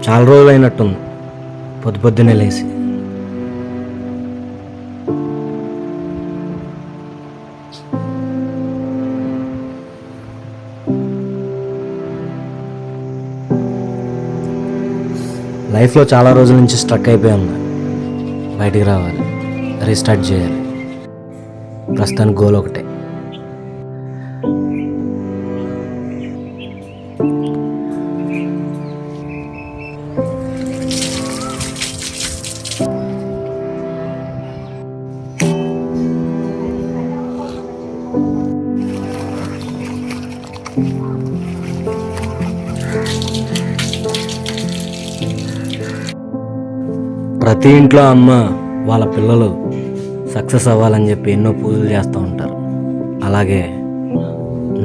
చాలా రోజులు అయినట్టుంది పొద్దున్నే లేచి. లైఫ్లో చాలా రోజుల నుంచి స్ట్రక్ అయిపోయి ఉన్నా. బయటికి రావాలి, రీస్టార్ట్ చేయాలి. ప్రస్తుతానికి గోల్ ఒకటే. ప్రతి ఇంట్లో అమ్మ వాళ్ళ పిల్లలు సక్సెస్ అవ్వాలని చెప్పి ఎన్నో పూజలు చేస్తూ ఉంటారు. అలాగే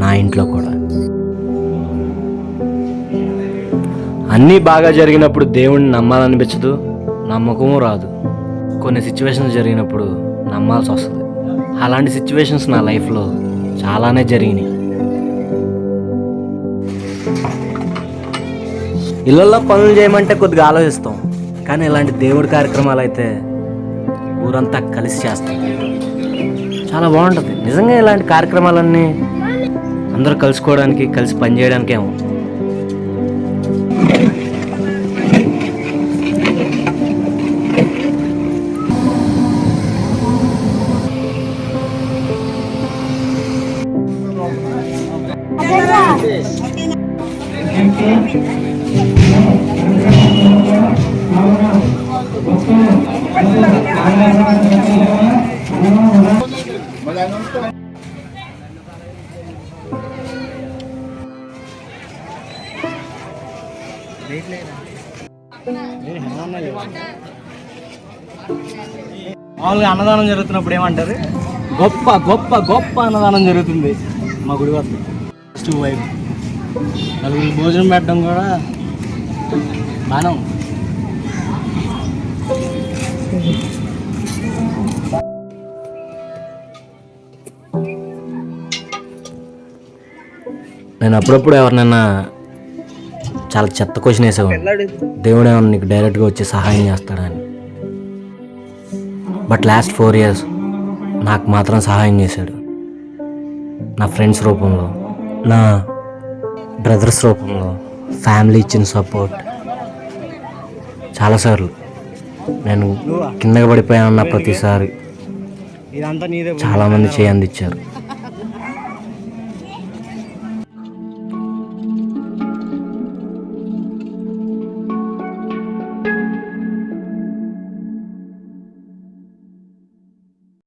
నా ఇంట్లో కూడా అన్నీ బాగా జరిగినప్పుడు దేవుణ్ణి నమ్మాలనిపించదు, నమ్మకము రాదు. కొన్ని సిచ్యువేషన్స్ జరిగినప్పుడు నమ్మాల్సి వస్తుంది. అలాంటి సిచ్యువేషన్స్ నా లైఫ్లో చాలానే జరిగినాయి. ఇళ్ళల్లో పనులు చేయమంటే కొద్దిగా ఆలోచిస్తాం, కానీ ఇలాంటి దేవుడి కార్యక్రమాలు అయితే ఊరంతా కలిసి చేస్తాం. చాలా బాగుంటుంది నిజంగా. ఇలాంటి కార్యక్రమాలన్నీ అందరూ కలుసుకోవడానికి, కలిసి పనిచేయడానికి ఏమో. మామూలుగా అన్నదానం జరుగుతున్నప్పుడు ఏమంటారు? గొప్ప గొప్ప గొప్ప అన్నదానం జరుగుతుంది మా గుడి వద్ద. ఫస్ట్ వైపు నలుగురు భోజనం పెట్టడం కూడా బాగా. నేను అప్పుడప్పుడు ఎవరినైనా చాలా చెత్త క్వశ్చన్ వేసేవాడు, దేవుడు ఏమన్నా నీకు డైరెక్ట్గా వచ్చి సహాయం చేస్తాడని. బట్ లాస్ట్ 4 years నాకు మాత్రం సహాయం చేశాడు. నా ఫ్రెండ్స్ రూపంలో, నా బ్రదర్స్ రూపంలో, ఫ్యామిలీ ఇచ్చిన సపోర్ట్. చాలాసార్లు నేను కిందకి పడిపోయానన్న ప్రతిసారి చాలామంది చేయి అందించారు.